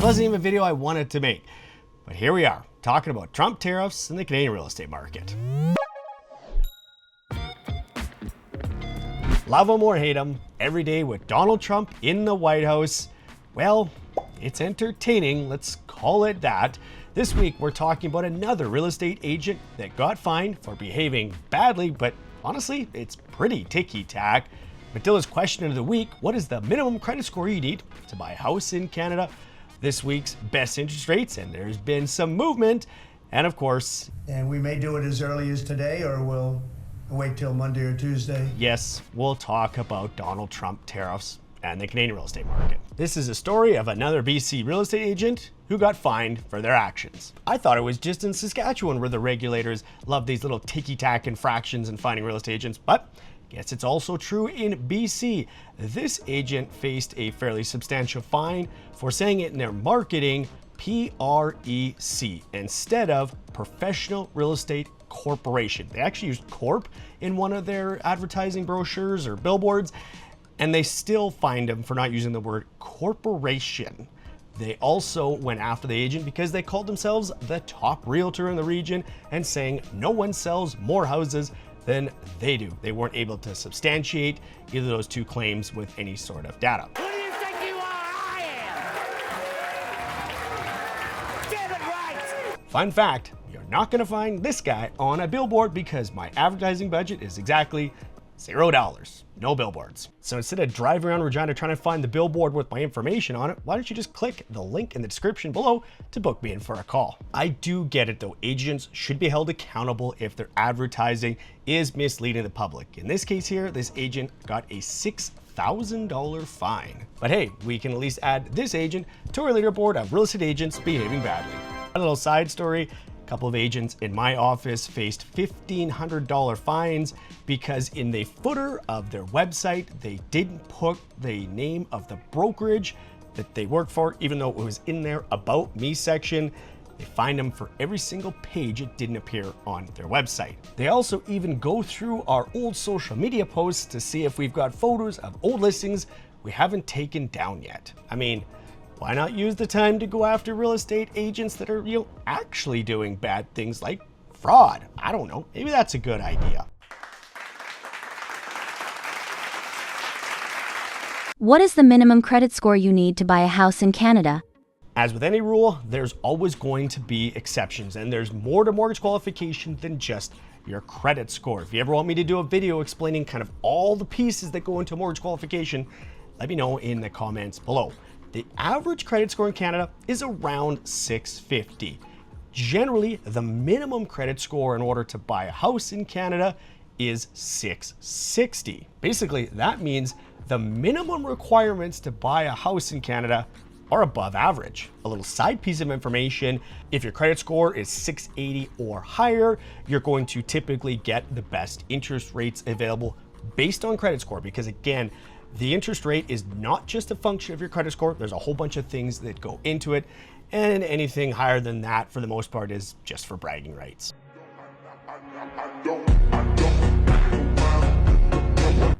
wasn't even a video I wanted to make, but here we are, talking about Trump tariffs in the Canadian real estate market. Love him or hate him, every day with Donald Trump in the White House, well, it's entertaining, let's call it that. This week, we're talking about another real estate agent that got fined for behaving badly, but honestly, it's pretty ticky-tack. Matilda's question of the week, what is the minimum credit score you need to buy a house in Canada? This week's best interest rates, and there's been some movement, and of course... And we may do it as early as today, or we'll wait till Monday or Tuesday. Yes, we'll talk about Donald Trump tariffs and the Canadian real estate market. This is a story of another BC real estate agent who got fined for their actions. I thought it was just in Saskatchewan where the regulators love these little ticky-tack infractions and finding real estate agents, but guess it's also true in BC. This agent faced a fairly substantial fine for saying it in their marketing, PREC, instead of Professional Real Estate Corporation. They actually used corp in one of their advertising brochures or billboards, and they still fined him for not using the word corporation. They also went after the agent because they called themselves the top realtor in the region and saying no one sells more houses than they do. They weren't able to substantiate either of those two claims with any sort of data. Who do you think you are? I am! Get it right! Fun fact, you're not gonna find this guy on a billboard because my advertising budget is exactly $0. No billboards. So instead of driving around Regina trying to find the billboard with my information on it, why don't you just click the link in the description below to book me in for a call? I do get it though, agents should be held accountable if their advertising is misleading the public. In this case here, this agent got a $6,000 fine. But hey, we can at least add this agent to our leaderboard of real estate agents behaving badly. A little side story. A couple of agents in my office faced $1,500 fines because in the footer of their website, they didn't put the name of the brokerage that they work for, even though it was in their About Me section. They fined them for every single page it didn't appear on their website. They also even go through our old social media posts to see if we've got photos of old listings we haven't taken down yet. I mean, why not use the time to go after real estate agents that are, actually doing bad things like fraud? I don't know. Maybe that's a good idea. What is the minimum credit score you need to buy a house in Canada? As with any rule, there's always going to be exceptions, and there's more to mortgage qualification than just your credit score. If you ever want me to do a video explaining kind of all the pieces that go into mortgage qualification, let me know in the comments below. The average credit score in Canada is around 650. Generally, the minimum credit score in order to buy a house in Canada is 660. Basically, that means the minimum requirements to buy a house in Canada are above average. A little side piece of information, if your credit score is 680 or higher, you're going to typically get the best interest rates available based on credit score, because again, the interest rate is not just a function of your credit score. There's a whole bunch of things that go into it, and anything higher than that, for the most part, is just for bragging rights.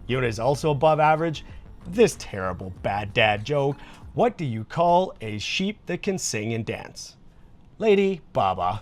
You know what is also above average? This terrible bad dad joke. What do you call a sheep that can sing and dance? Lady Baba.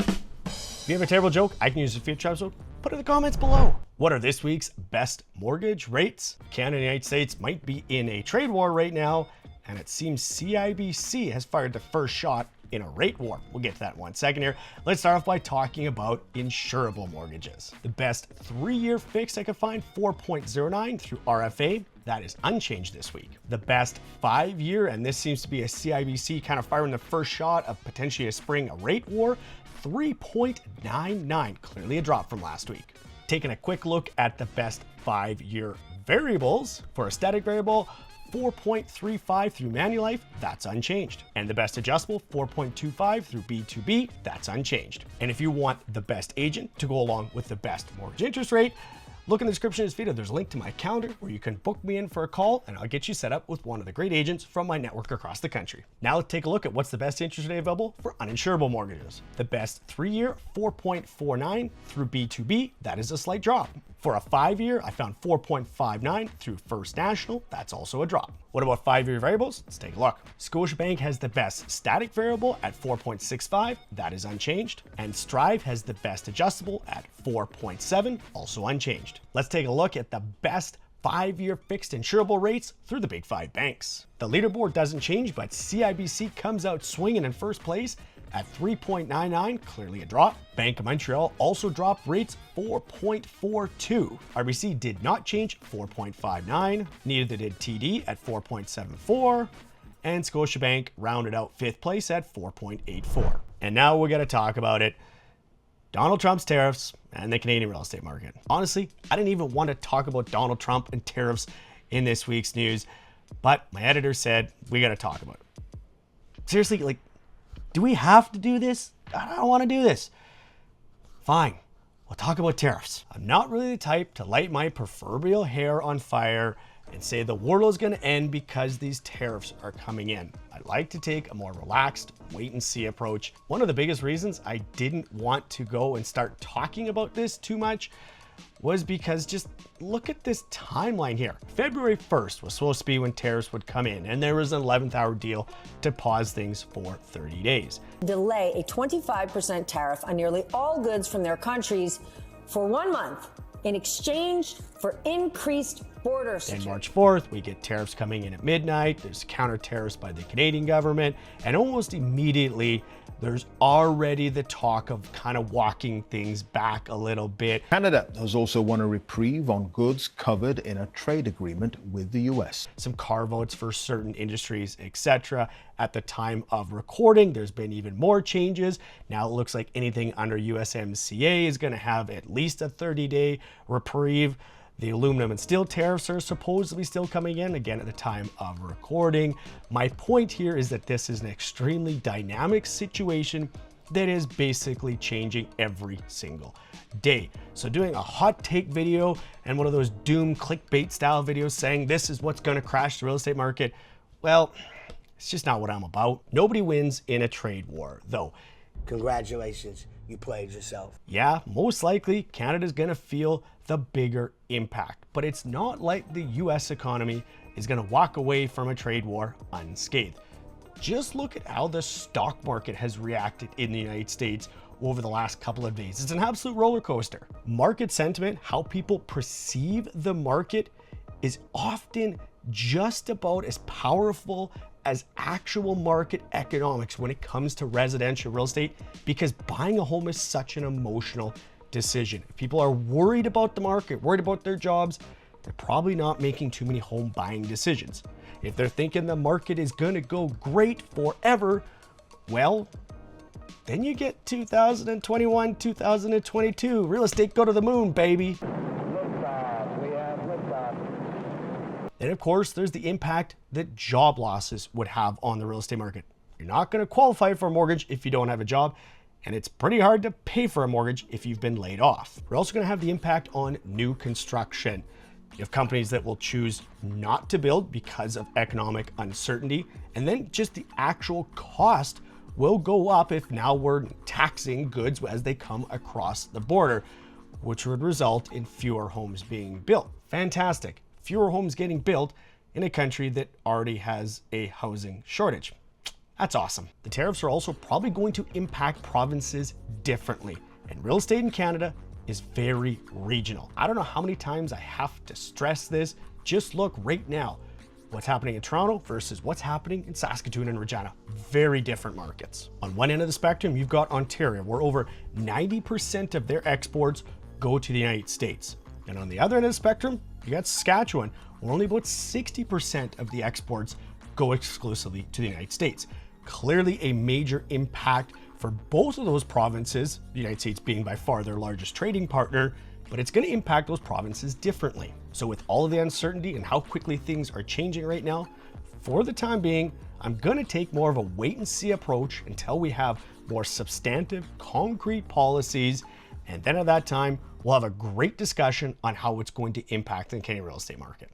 If you have a terrible joke I can use in a future episode, put it in the comments below. What are this week's best mortgage rates? Canada and the United States might be in a trade war right now, and it seems CIBC has fired the first shot in a rate war. We'll get to that in 1 second here. Let's start off by talking about insurable mortgages. The best 3-year fixed I could find, 4.09 through RFA. That is unchanged this week. The best 5-year, and this seems to be a CIBC kind of firing the first shot of potentially a spring rate war, 3.99, clearly a drop from last week. Taking a quick look at the best 5-year variables. For a static variable, 4.35 through Manulife, that's unchanged. And the best adjustable, 4.25 through B2B, that's unchanged. And if you want the best agent to go along with the best mortgage interest rate, look in the description of this video. There's a link to my calendar where you can book me in for a call, and I'll get you set up with one of the great agents from my network across the country. Now let's take a look at what's the best interest rate available for uninsurable mortgages. The best 3-year, 4.49 through B2B, that is a slight drop. For a 5-year, I found 4.59 through First National. That's also a drop. What about 5-year variables? Let's take a look. Scotiabank has the best static variable at 4.65. That is unchanged. And Strive has the best adjustable at 4.7, also unchanged. Let's take a look at the best 5-year fixed insurable rates through the big 5 banks. The leaderboard doesn't change, but CIBC comes out swinging in first place at 3.99, clearly a drop. Bank of Montreal also dropped rates 4.42. RBC did not change, 4.59. Neither did TD at 4.74. And Scotiabank rounded out 5th place at 4.84. And now we're going to talk about it. Donald Trump's tariffs and the Canadian real estate market. Honestly, I didn't even want to talk about Donald Trump and tariffs in this week's news, but my editor said we got to talk about it. Seriously, like, do we have to do this? I don't want to do this. Fine, we'll talk about tariffs. I'm not really the type to light my proverbial hair on fire and say the world is going to end because these tariffs are coming in. I like to take a more relaxed, wait and see approach. One of the biggest reasons I didn't want to go and start talking about this too much was because just look at this timeline here. February 1st was supposed to be when tariffs would come in, and there was an 11th hour deal to pause things for 30 days. Delay a 25% tariff on nearly all goods from their countries for 1 month in exchange for increased border security. Then March 4th, we get tariffs coming in at midnight. There's counter tariffs by the Canadian government, and almost immediately there's already the talk of kind of walking things back a little bit. Canada has also won a reprieve on goods covered in a trade agreement with the US. Some carve-outs for certain industries, etc. At the time of recording, there's been even more changes. Now it looks like anything under USMCA is going to have at least a 30-day reprieve. The aluminum and steel tariffs are supposedly still coming in, again, at the time of recording. My point here is that this is an extremely dynamic situation that is basically changing every single day. So doing a hot take video and one of those doom clickbait style videos saying this is what's going to crash the real estate market, well, it's just not what I'm about. Nobody wins in a trade war, though. Congratulations, you played yourself. Yeah, most likely Canada's gonna feel the bigger impact, but it's not like the US economy is gonna walk away from a trade war unscathed. Just look at how the stock market has reacted in the United States over the last couple of days. It's an absolute roller coaster. Market sentiment, how people perceive the market, is often just about as powerful as actual market economics when it comes to residential real estate, because buying a home is such an emotional decision. If people are worried about the market, worried about their jobs, they're probably not making too many home buying decisions. If they're thinking the market is going to go great forever, well, then you get 2021, 2022, real estate go to the moon, baby. And of course, there's the impact that job losses would have on the real estate market. You're not going to qualify for a mortgage if you don't have a job, and it's pretty hard to pay for a mortgage if you've been laid off. We're also going to have the impact on new construction. You have companies that will choose not to build because of economic uncertainty, and then just the actual cost will go up if now we're taxing goods as they come across the border, which would result in fewer homes being built. Fantastic. Fewer homes getting built in a country that already has a housing shortage. That's awesome. The tariffs are also probably going to impact provinces differently, and real estate in Canada is very regional. I don't know how many times I have to stress this. Just look right now. What's happening in Toronto versus what's happening in Saskatoon and Regina. Very different markets. On one end of the spectrum, you've got Ontario, where over 90% of their exports go to the United States. And on the other end of the spectrum, you got Saskatchewan, where only about 60% of the exports go exclusively to the United States. Clearly a major impact for both of those provinces, the United States being by far their largest trading partner, but it's going to impact those provinces differently. So with all of the uncertainty and how quickly things are changing right now, for the time being, I'm going to take more of a wait and see approach until we have more substantive, concrete policies. And then at that time, we'll have a great discussion on how it's going to impact the Canadian real estate market.